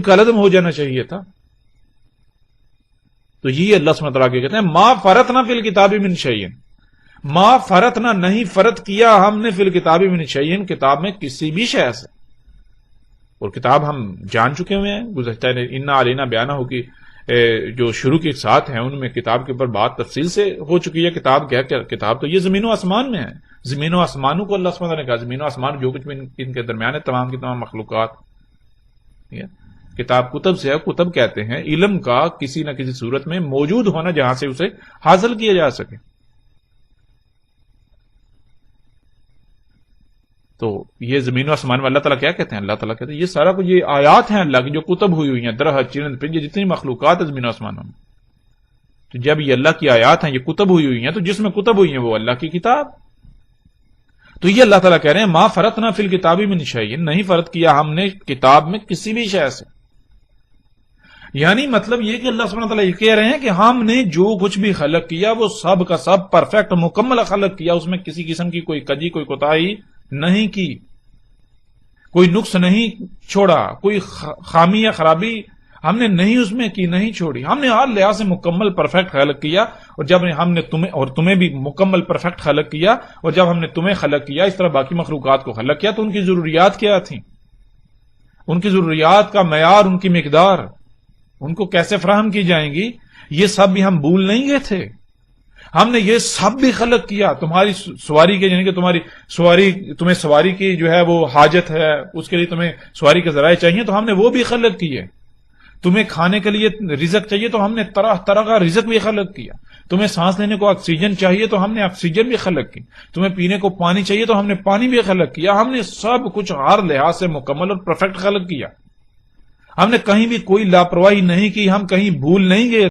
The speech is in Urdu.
قلم ہو جانا چاہیے تھا. تو یہ اللہ سبحانہ وتعالیٰ کے کہتے ہیں ما فرطنا فی الکتاب من شیء، ما فرطنا نہیں فرط کیا ہم نے فی الکتاب من شیء، کتاب میں کسی بھی شے سے. اور کتاب ہم جان چکے ہوئے ہیں، گزشتہ انا علینا بیانہ ہو کی جو شروع کے ساتھ ہیں ان میں کتاب کے اوپر بات تفصیل سے ہو چکی ہے. کتاب کیا؟ کتاب تو یہ زمین و آسمان میں ہے. زمین و آسمانوں کو اللہ سبحانہ نے کہا، زمین و آسمان جو کچھ بھی ان کے درمیان ہے، تمام کی تمام مخلوقات. کتاب کتب سے ہے، کتب کہتے ہیں علم کا کسی نہ کسی صورت میں موجود ہونا جہاں سے اسے حاصل کیا جا سکے. تو یہ زمین و آسمان میں اللہ تعالیٰ کیا کہتے ہیں؟ اللہ تعالیٰ کہتے ہیں یہ سارا کچھ یہ آیات ہیں اللہ کی جو کتب ہوئی ہوئی ہیں، درہ چرند پرند جتنی مخلوقات ہیں زمین و آسمانوں میں. تو جب یہ اللہ کی آیات ہیں، یہ کتب ہوئی ہوئی ہیں، تو جس میں کتب ہوئی ہیں وہ اللہ کی کتاب. تو یہ اللہ تعالیٰ کہہ رہے ہیں ما فرطنا فی الکتاب من شیء، نہیں فرط کیا ہم نے کتاب میں کسی بھی شے سے. یعنی مطلب یہ کہ اللہ سبحانہ وتعالیٰ یہ کہہ رہے ہیں کہ ہم نے جو کچھ بھی خلق کیا وہ سب کا سب پرفیکٹ مکمل خلق کیا، اس میں کسی قسم کی کوئی کجی کوئی کوتاہی نہیں کی، کوئی نقص نہیں چھوڑا، کوئی خامی یا خرابی ہم نے نہیں اس میں کی، نہیں چھوڑی. ہم نے ہر لحاظ سے مکمل پرفیکٹ خلق کیا. اور جب ہم نے تمہیں اور تمہیں بھی مکمل پرفیکٹ خلق کیا، اور جب ہم نے تمہیں خلق کیا اس طرح باقی مخلوقات کو خلق کیا، تو ان کی ضروریات کیا تھیں، ان کی ضروریات کا معیار، ان کی مقدار، ان کو کیسے فراہم کی جائیں گی، یہ سب بھی ہم بھول نہیں گئے تھے. ہم نے یہ سب بھی خلق کیا. تمہاری سواری کے یعنی کہ تمہیں سواری کی جو ہے وہ حاجت ہے، اس کے لیے تمہیں سواری کے ذرائع چاہیے تو ہم نے وہ بھی خلق کیے. تمہیں کھانے کے لیے رزق چاہیے تو ہم نے طرح طرح کا رزق بھی خلق کیا. تمہیں سانس لینے کو آکسیجن چاہیے تو ہم نے آکسیجن بھی خلق کی. تمہیں پینے کو پانی چاہیے تو ہم نے پانی بھی خلق کیا. ہم نے سب کچھ ہر لحاظ سے مکمل اور پرفیکٹ خلق کیا. ہم نے کہیں بھی کوئی لاپرواہی نہیں کی، ہم کہیں بھول نہیں گئے.